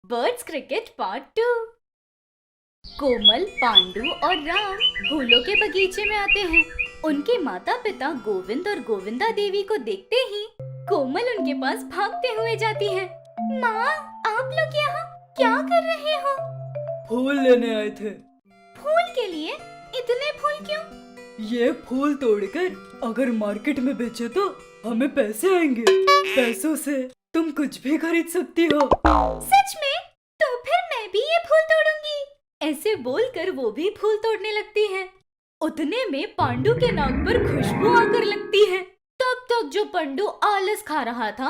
Birds cricket part 2। कोमल, पांडु और राम फूलों के बगीचे में आते हैं। उनके माता पिता गोविंद और गोविंदा देवी को देखते ही कोमल उनके पास भागते हुए जाती है। माँ, आप लोग यहाँ क्या कर रहे हो? फूल लेने आए थे। फूल के लिए? इतने फूल क्यों? ये फूल तोड़कर अगर मार्केट में बेचे तो हमें पैसे आएंगे। पैसों से तुम कुछ भी खरीद सकती हो। सच में? तो फिर मैं भी ये फूल तोड़ूंगी। ऐसे बोलकर वो भी फूल तोड़ने लगती है। उतने में पांडु के नाक पर खुशबू आकर लगती है। तब तक जो पांडु आलस खा रहा था,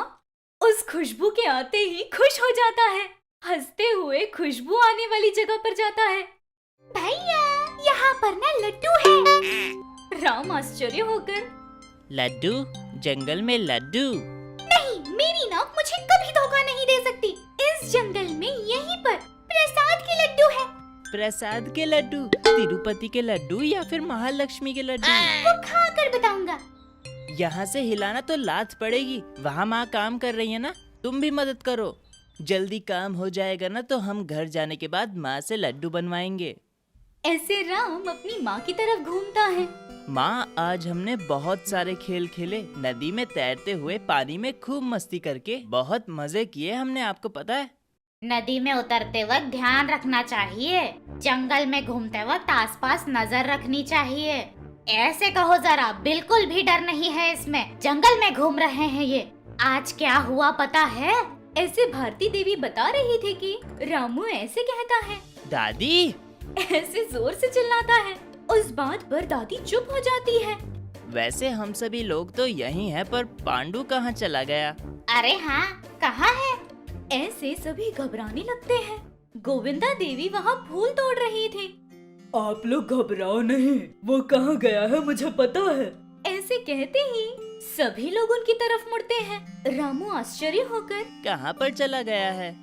उस खुशबू के आते ही खुश हो जाता है। हंसते हुए खुशबू आने वाली जगह पर जाता है। भैया, यहाँ पर ना लड्डू है। राम आश्चर्य होकर, लड्डू? जंगल में लड्डू? नहीं, मेरी नाक मुझे कभी धोखा नहीं दे सकती। इस जंगल में यहीं पर प्रसाद के लड्डू है। प्रसाद के लड्डू? तिरुपति के लड्डू या फिर महालक्ष्मी के लड्डू? वो खा कर बताऊंगा। यहाँ से हिलाना तो लात पड़ेगी। वहाँ माँ काम कर रही है ना, तुम भी मदद करो। जल्दी काम हो जाएगा ना तो हम घर जाने के बाद माँ से लड्डू बनवाएंगे। ऐसे राम अपनी माँ की तरफ घूमता है। माँ, आज हमने बहुत सारे खेल खेले। नदी में तैरते हुए, पानी में खूब मस्ती करके बहुत मजे किए हमने, आपको पता है? नदी में उतरते वक्त ध्यान रखना चाहिए। जंगल में घूमते वक्त आसपास नजर रखनी चाहिए। ऐसे कहो जरा, बिल्कुल भी डर नहीं है इसमें। जंगल में घूम रहे हैं ये। आज क्या हुआ पता है? ऐसे भारती देवी बता रही थी कि रामू ऐसे कहता है। दादी! ऐसे जोर से चिल्लाता है। उस बात पर दादी चुप हो जाती है। वैसे हम सभी लोग तो यहीं हैं, पर पांडु कहाँ चला गया? अरे हाँ, कहाँ है? ऐसे सभी घबराने लगते हैं। गोविंदा देवी वहाँ फूल तोड़ रही थी। आप लोग घबराओ नहीं, वो कहाँ गया है मुझे पता है। ऐसे कहते ही सभी लोग उनकी तरफ मुड़ते हैं। रामू आश्चर्य होकर, कहाँ पर चला गया है?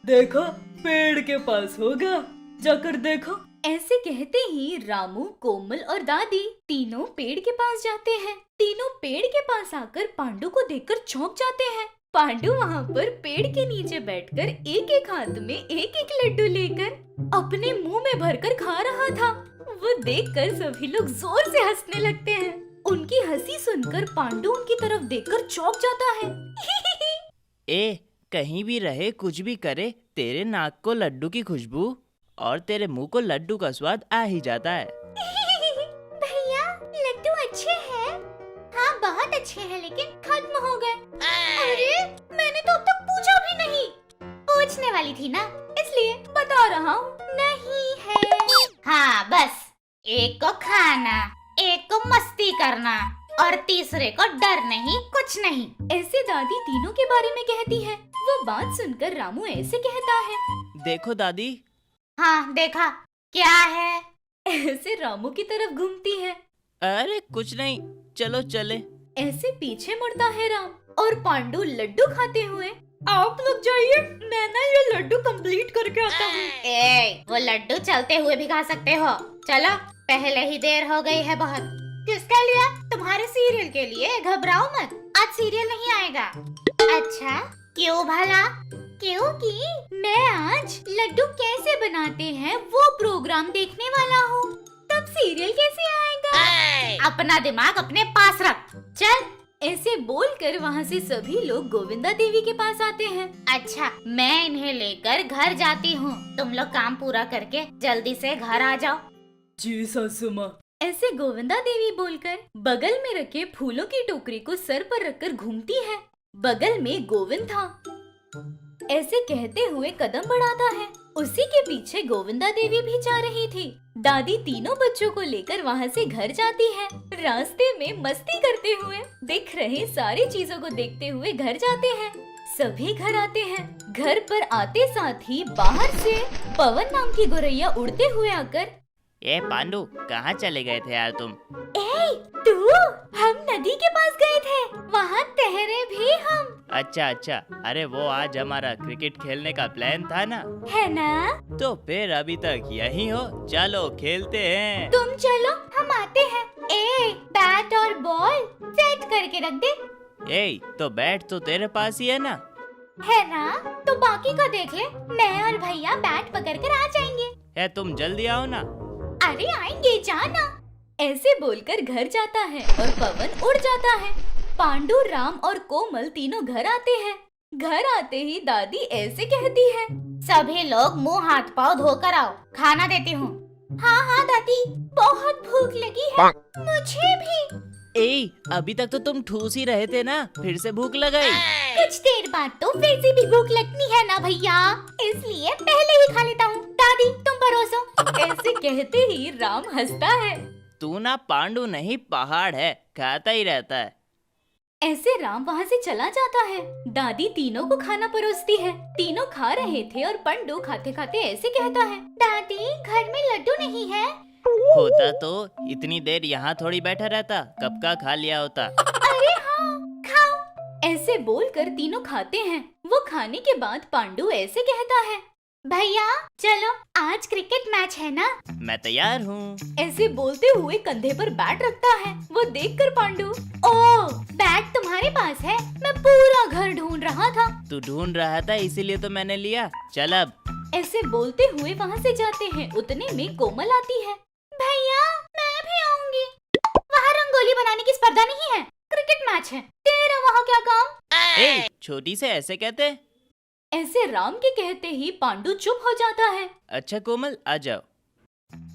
देखो, पेड़ के पास होगा, जाकर देखो। ऐसे कहते ही रामू, कोमल और दादी तीनों पेड़ के पास जाते हैं। तीनों पेड़ के पास आकर पांडु को देखकर चौंक जाते हैं। पांडु वहाँ पर पेड़ के नीचे बैठकर एक एक हाथ में एक एक लड्डू लेकर अपने मुंह में भरकर खा रहा था। वो देखकर सभी लोग जोर से हंसने लगते हैं। उनकी हंसी सुनकर पांडु उनकी तरफ देखकर चौंक जाता है। ए, कहीं भी रहे, कुछ भी करे, तेरे नाक को लड्डू की खुशबू और तेरे मुंह को लड्डू का स्वाद आ ही जाता है। भैया, लड्डू अच्छे हैं। हाँ, बहुत अच्छे हैं, लेकिन खत्म हो गए। अरे, मैंने तो अब तक पूछा भी नहीं। पूछने वाली थी ना, इसलिए बता रहा हूँ। नहीं है। हाँ बस, एक को खाना, एक को मस्ती करना और तीसरे को डर नहीं, कुछ नहीं। ऐसे दादी तीनों के बारे में कहती है। वो बात सुनकर रामू ऐसे कहता है। देखो दादी। हाँ देखा, क्या है? ऐसे रामू की तरफ घूमती है। अरे कुछ नहीं, चलो चले। ऐसे पीछे मुड़ता है राम और पांडु लड्डू खाते हुए। आप लोग जाइए, मैं ना ये लड्डू कंप्लीट करके आता हूँ। ए, वो लड्डू चलते हुए भी खा सकते हो। चलो, पहले ही देर हो गई है बहुत। किसके लिए? तुम्हारे सीरियल के लिए। घबराओ मत, आज सीरियल नहीं आएगा। अच्छा, क्यों भला? क्योंकि मैं आज लड्डू कैसे बनाते हैं वो प्रोग्राम देखने वाला हूँ। तब सीरियल कैसे आएगा? अपना दिमाग अपने पास रख, चल। ऐसे बोलकर वहाँ से सभी लोग गोविंदा देवी के पास आते हैं। अच्छा, मैं इन्हें लेकर घर जाती हूँ। तुम लोग काम पूरा करके जल्दी से घर आ जाओ। जी सासू माँ। ऐसे गोविंदा देवी बोलकर बगल में रखे फूलों की टोकरी को सर पर रखकर घूमती है। बगल में गोविंद था। ऐसे कहते हुए कदम बढ़ाता है। उसी के पीछे गोविंदा देवी भी जा रही थी। दादी तीनों बच्चों को लेकर वहाँ से घर जाती है। रास्ते में मस्ती करते हुए, दिख रहे सारी चीजों को देखते हुए घर जाते हैं। सभी घर आते हैं। घर पर आते साथ ही बाहर से पवन नाम की गोरैया उड़ते हुए आकर, ए पांडु, कहाँ चले गए थे यार तुम? तू, हम नदी के पास गए थे, वहाँ ठहरे भी हम। अच्छा, अरे वो आज हमारा क्रिकेट खेलने का प्लान था ना? है ना? तो फिर अभी तक यहीं हो, चलो खेलते हैं। तुम चलो, हम आते हैं। ए, बैट और बॉल सेट करके रख दे। ए, तो बैट तो तेरे पास ही है ना? है ना? तो बाकी का देख ले, मैं और भैया बैट पकड़ कर आ जाएंगे। है तुम जल्दी आओ ना। अरे आएंगे, जाना। ऐसे बोलकर घर जाता है और पवन उड़ जाता है। पांडु, राम और कोमल तीनों घर आते हैं। घर आते ही दादी ऐसे कहती है, सभी लोग मुंह हाथ पाँव धोकर आओ, खाना देती हूँ। हाँ हाँ दादी, बहुत भूख लगी है। मुझे भी। ए, अभी तक तो तुम ठूस ही रहे थे ना, फिर से भूख लग गई। कुछ देर बाद तो वैसे भी भूख लगती है ना भैया, इसलिए पहले ही खा लेता हूँ। दादी तुम परोसो। ऐसे कहते ही राम हंसता है। तू ना पांडु नहीं पहाड़ है, खाता ही रहता है। ऐसे राम वहाँ से चला जाता है। दादी तीनों को खाना परोसती है। तीनों खा रहे थे और पंडू खाते खाते ऐसे कहता है, दादी घर में लड्डू नहीं है। होता तो इतनी देर यहाँ थोड़ी बैठा रहता, कब का खा लिया होता। अरे हाँ, खाओ। ऐसे बोलकर तीनों खाते हैं। वो खाने के बाद पांडु ऐसे कहता है, भैया चलो, आज क्रिकेट मैच है ना? मैं तैयार हूँ। ऐसे बोलते हुए कंधे पर बैट रखता है। वो देखकर पांडु, ओह, बैट तुम्हारे पास है? मैं पूरा घर ढूंढ रहा था। तू ढूंढ रहा था इसीलिए तो मैंने लिया। चल अब। ऐसे बोलते हुए वहाँ से जाते हैं। उतने में कोमल आती है। भैया मैं भी आऊंगी। वहाँ रंगोली बनाने की स्पर्धा नहीं है, क्रिकेट मैच है। तेरा वहाँ क्या काम? ए, छोटी से ऐसे कहते। ऐसे राम के कहते ही पांडु चुप हो जाता है। अच्छा कोमल, आ जाओ।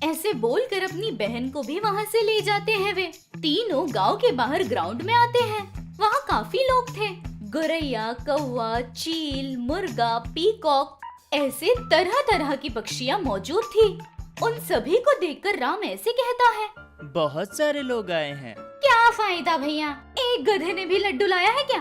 ऐसे बोलकर अपनी बहन को भी वहाँ से ले जाते हैं। वे तीनों गांव के बाहर ग्राउंड में आते हैं। वहाँ काफी लोग थे। गौरैया, कौवा, चील, मुर्गा, पीकॉक, ऐसे तरह तरह की पक्षियाँ मौजूद थी। उन सभी को देखकर राम ऐसे कहता है, बहुत सारे लोग आए हैं। क्या फायदा भैया, एक गधे ने भी लड्डू लाया है क्या?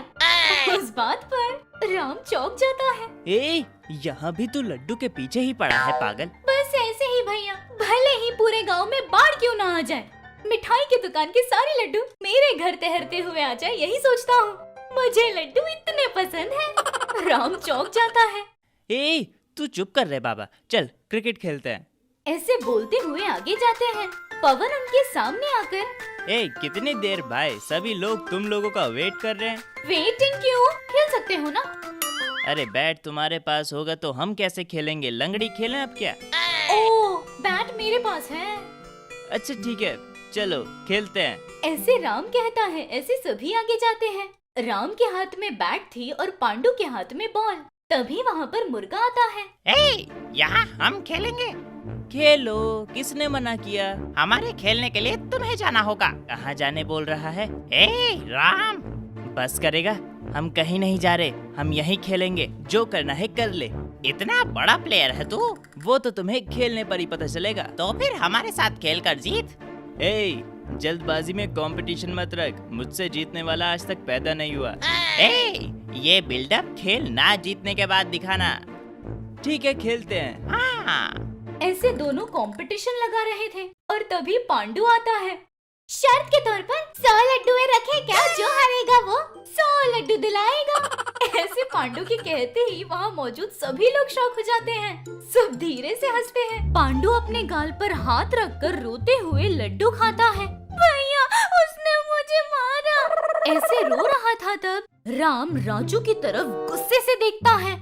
उस बात पर राम चौंक जाता है। ए, यहाँ भी तू लड्डू के पीछे ही पड़ा है पागल। बस ऐसे ही भैया, भले ही पूरे गांव में बाढ़ क्यों ना आ जाए, मिठाई की दुकान के सारे लड्डू मेरे घर तैरते हुए आ जाए, यही सोचता हूँ। मुझे लड्डू इतने पसंद हैं। राम चौंक जाता है। ए, तू चुप कर रे बाबा, चल क्रिकेट खेलते हैं। ऐसे बोलते हुए आगे जाते हैं। पवन उनके सामने आकर, ए, कितनी देर भाई, सभी लोग तुम लोगों का वेट कर रहे हैं। वेटिंग क्यों, खेल सकते हो ना? अरे बैट तुम्हारे पास होगा तो हम कैसे खेलेंगे, लंगड़ी खेलें अब क्या? ओह, बैट मेरे पास है। अच्छा ठीक है, चलो खेलते हैं। ऐसे राम कहता है। ऐसे सभी आगे जाते हैं। राम के हाथ में बैट थी और पांडु के हाथ में बॉल। तभी वहाँ पर मुर्गा आता है। ए, यहाँ हम खेलेंगे। खेलो, किसने मना किया? हमारे खेलने के लिए तुम्हें जाना होगा। कहाँ जाने बोल रहा है? ए राम, बस करेगा, हम कहीं नहीं जा रहे, हम यहीं खेलेंगे, जो करना है कर ले। इतना बड़ा प्लेयर है तू, वो तो तुम्हें खेलने पर ही पता चलेगा। तो फिर हमारे साथ खेल कर जीत। ए, जल्दबाजी में कंपटीशन मत रख, मुझसे जीतने वाला आज तक पैदा नहीं हुआ। ए, ये बिल्डअप खेल ना जीतने के बाद दिखाना। ठीक है, खेलते हैं। हाँ, ऐसे दोनों कंपटीशन लगा रहे थे और तभी पांडु आता है। शर्त के तौर पर 100 लड्डू रखे क्या? जो हारेगा वो 100 लड्डू दिलाएगा। ऐसे पांडु के कहते ही वहाँ मौजूद सभी लोग शॉक हो जाते हैं। सब धीरे से हंसते हैं। पांडु अपने गाल पर हाथ रखकर रोते हुए लड्डू खाता है। भैया उसने मुझे मारा। ऐसे रो रहा था तब राम राजू की तरफ गुस्से से देखता है।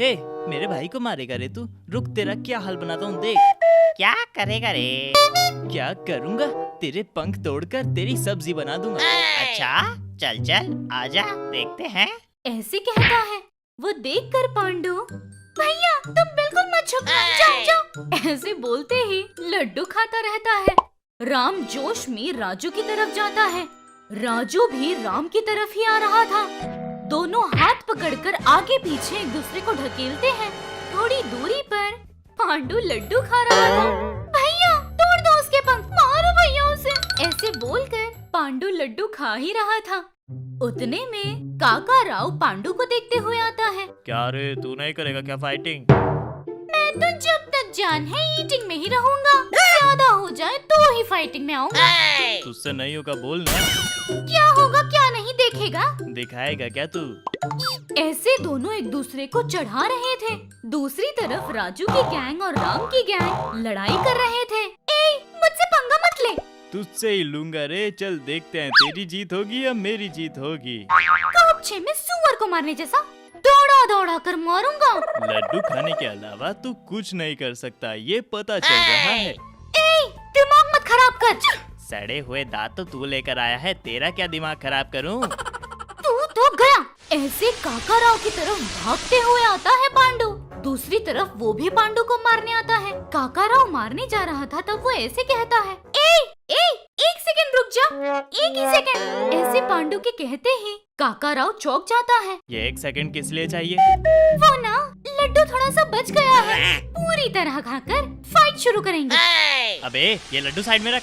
ए, मेरे भाई को मारेगा रे तू? रुक, तेरा क्या हाल बनाता हूँ देख। क्या करेगा रे? क्या करूँगा? तेरे पंख तोड़कर तेरी सब्जी बना दूंगा। अच्छा, चल चल आजा, देखते हैं। ऐसे कहता है। वो देखकर पांडु, भैया तुम बिल्कुल मत छुपना, जाओ जाओ। ऐसे बोलते ही लड्डू खाता रहता है। राम जोश में राजू की तरफ जाता है। राजू भी राम की तरफ ही आ रहा था। दोनों हाथ पकड़कर आगे पीछे एक दूसरे को ढकेलते हैं। थोड़ी दूरी पर पांडु लड्डू खा रहा था। भैया तोड़ दो उसके पंख, मारो भैया उसे। ऐसे बोलकर पांडु लड्डू खा ही रहा था। उतने में काका राव पांडु को देखते हुए आता है। क्या रे, तू नहीं करेगा क्या फाइटिंग? मैं तो जब तक जान है ईटिंग में ही रहूंगा, ज्यादा हो जाए तो ही फाइटिंग में आऊंगा। तुझसे नहीं होगा, बोल ना। क्या होगा क्या नहीं देखेगा? दिखाएगा क्या तू? ऐसे दोनों एक दूसरे को चढ़ा रहे थे। दूसरी तरफ राजू की गैंग और राम की गैंग लड़ाई कर रहे थे। ए, मुझसे पंगा मत ले। तुझसे ही लूंगा रे, चल देखते हैं तेरी जीत होगी या मेरी जीत होगी। कबछे में सुअर को मारने जैसा। दौड़ो दौड़ा दौड़ा कर मारूंगा। लड्डू खाने के अलावा तू कुछ नहीं कर सकता, ये पता चल रहा है। ए, दिमाग मत खराब कर। सड़े हुए दांत तो तू लेकर आया है, तेरा क्या दिमाग खराब करूं? तू तो गया। ऐसे काका राव की तरफ भागते हुए आता है पांडु। दूसरी तरफ वो भी पांडु को मारने आता है। काका राव मारने जा रहा था तब वो ऐसे कहता है, एक सेकंड रुक जा, एक ही सेकंड। ऐसे पांडु के कहते ही काका राव चौंक जाता है। ये 1 सेकंड किस लिए चाहिए? वो ना लड्डू थोड़ा सा बच गया है, पूरी तरह खाकर फाइट शुरू करेंगे। अबे ये लड्डू साइड में रख।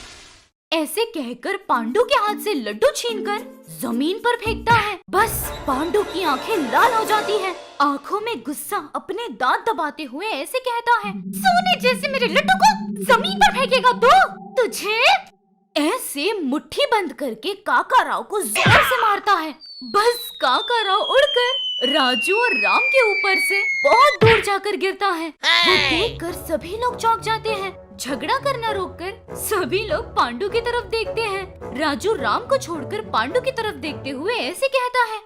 ऐसे कहकर पांडु के हाथ से लड्डू छीनकर जमीन पर फेंकता है। बस पांडु की आंखें लाल हो जाती हैं। आंखों में गुस्सा अपने दांत दबाते हुए ऐसे कहता है, सोने जैसे मेरे लड्डू को जमीन पर फेंकेगा तो तुझे। ऐसे मुट्ठी बंद करके काका राव को जोर से मारता है। बस काका राव उड़कर राजू और राम के ऊपर से बहुत दूर जाकर गिरता है। वो देखकर सभी लोग चौंक जाते हैं। झगड़ा करना रोककर सभी लोग पांडु की तरफ देखते हैं। राजू राम को छोड़कर पांडु की तरफ देखते हुए ऐसे कहता है,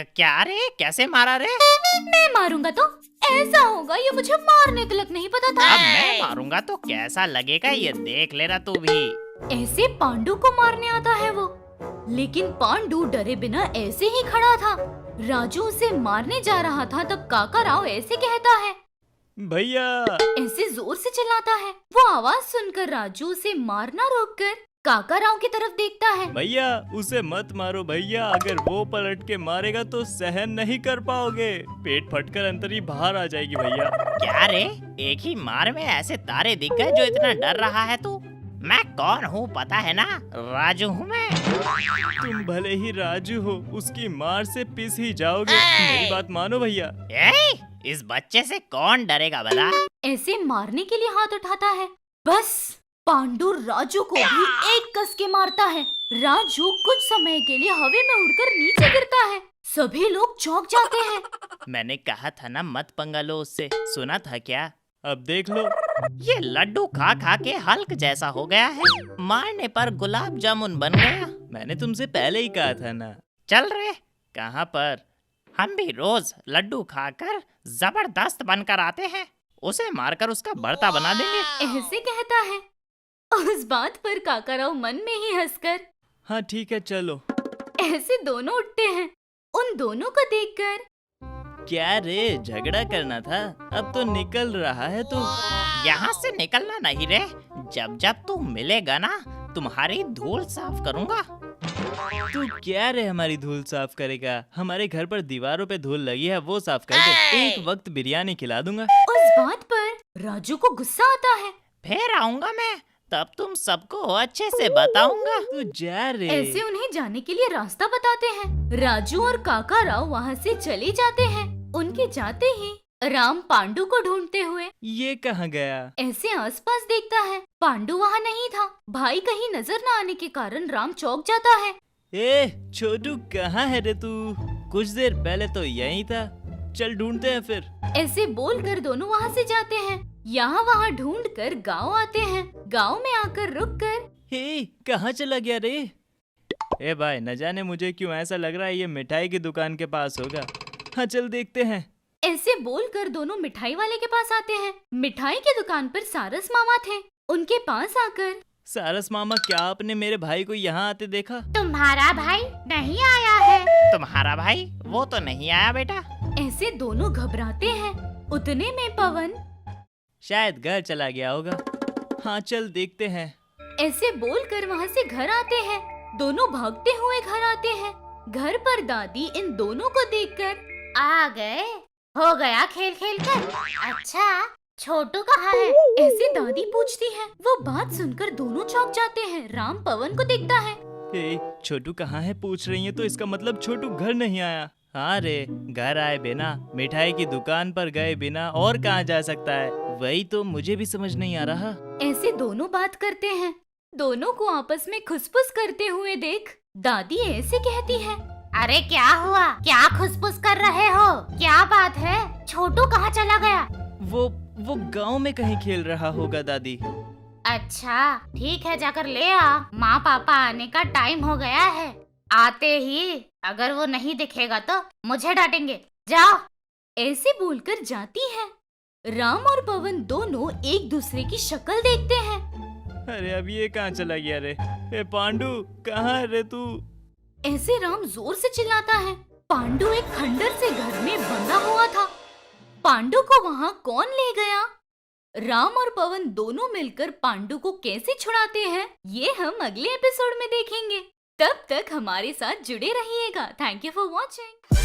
क्या रे, कैसे मारा रे? मैं मारूंगा तो ऐसा होगा, ये मुझे मारने तक नहीं पता था। अब मैं मारूंगा तो कैसा लगेगा ये देख लेना तू भी। ऐसे पांडु को मारने आता है वो, लेकिन पांडु डरे बिना ऐसे ही खड़ा था। राजू उसे मारने जा रहा था तब काका राव ऐसे कहता है, भैया। ऐसे जोर से चिल्लाता है। वो आवाज सुनकर राजू उसे मारना रोककर काका राव की तरफ देखता है। भैया उसे मत मारो भैया, अगर वो पलट के मारेगा तो सहन नहीं कर पाओगे, पेट फटकर अंतरी बाहर आ जाएगी भैया। क्या रे, एक ही मार में ऐसे तारे दिख गए जो इतना डर रहा है तू? मैं कौन हूँ पता है ना, राजू हूँ मैं। तुम भले ही राजू हो, उसकी मार से पिस ही जाओगे। मेरी बात मानो भैया। इस बच्चे से कौन डरेगा भला? ऐसे मारने के लिए हाथ उठाता है। बस पांडु राजू को भी एक कस के मारता है। राजू कुछ समय के लिए हवा में उड़कर नीचे गिरता है। सभी लोग चौंक जाते हैं। मैंने कहा था ना मत पंगा लो उससे, सुना था क्या? अब देख लो, ये लड्डू खा खा के हल्क जैसा हो गया है, मारने पर गुलाब जामुन बन गया। मैंने तुमसे पहले ही कहा था ना। चल रे, कहाँ पर? हम भी रोज लड्डू खाकर जबरदस्त बनकर आते हैं, उसे मारकर उसका भरता बना देंगे। ऐसे कहता है। उस बात पर काका राव मन में ही हंसकर, हाँ ठीक है चलो। ऐसे दोनों उठते हैं। उन दोनों को देखकर, क्या रे, झगड़ा करना था, अब तो निकल रहा है तू। यहाँ से निकलना नहीं रे, जब जब तू मिलेगा ना तुम्हारी धूल साफ करूँगा। तू क्या रे हमारी धूल साफ करेगा? हमारे घर पर दीवारों पे धूल लगी है, वो साफ कर दे। एक वक्त बिरयानी खिला दूंगा। उस बात पर राजू को गुस्सा आता है। फिर आऊंगा मैं, तब तुम सबको अच्छे से बताऊंगा। तू जा रे। ऐसे उन्हें जाने के लिए रास्ता बताते हैं। राजू और काका राव वहाँ से चले जाते हैं। उनके जाते ही राम पांडु को ढूंढते हुए ये कहाँ गया? ऐसे आसपास देखता है। पांडु वहाँ नहीं था। भाई कहीं नजर न आने के कारण राम चौंक जाता है। ए छोटू, कहाँ है रे तू? कुछ देर पहले तो यहीं था, चल ढूंढते हैं फिर। ऐसे बोलकर दोनों वहाँ से जाते हैं। यहाँ वहाँ ढूंढकर गांव आते हैं। गांव में आकर रुककर, हे कहाँ चला गया रे? ए भाई, न जाने मुझे क्यों ऐसा लग रहा है ये मिठाई की दुकान के पास होगा। हाँ चल देखते हैं। ऐसे बोलकर दोनों मिठाई वाले के पास आते हैं। मिठाई की दुकान पर सारस मामा थे। उनके पास आकर, सारस मामा, क्या आपने मेरे भाई को यहाँ आते देखा? तुम्हारा भाई नहीं आया है। तुम्हारा भाई वो तो नहीं आया बेटा। ऐसे दोनों घबराते हैं। उतने में पवन शायद घर चला गया होगा। हाँ चल देखते हैं। ऐसे बोलकर वहाँ से घर आते हैं। दोनों भागते हुए घर आते हैं। घर पर दादी इन दोनों को देखकर, आ गए, हो गया खेल खेल कर। अच्छा, छोटू कहाँ है? ऐसे दादी पूछती है। वो बात सुनकर दोनों चौंक जाते हैं। राम पवन को देखता है। ए, छोटू कहाँ है पूछ रही है तो इसका मतलब छोटू घर नहीं आया। हाँ रे, घर आए बिना, मिठाई की दुकान पर गए बिना और कहाँ जा सकता है? वही तो मुझे भी समझ नहीं आ रहा। ऐसे दोनों बात करते हैं। दोनों को आपस में खुसफुस करते हुए देख दादी ऐसे कहती है, अरे क्या हुआ? क्या खुसफुस कर रहे हो? क्या बात है? छोटू कहाँ चला गया? वो गांव में कहीं खेल रहा होगा दादी। अच्छा ठीक है, जाकर ले आ। माँ पापा आने का टाइम हो गया है। आते ही अगर वो नहीं दिखेगा तो मुझे डांटेंगे। जाओ। ऐसे बोलकर जाती है। राम और पवन दोनों एक दूसरे की शक्ल देखते हैं। अरे अब ये कहाँ चला गया रे? ए पांडु, कहाँ है रे तू? ऐसे राम जोर से चिल्लाता है। पांडु एक खंडर से घर में बंधा हुआ था। पांडु को वहाँ कौन ले गया? राम और पवन दोनों मिलकर पांडु को कैसे छुड़ाते हैं, ये हम अगले एपिसोड में देखेंगे। तब तक हमारे साथ जुड़े रहिएगा। Thank you for watching.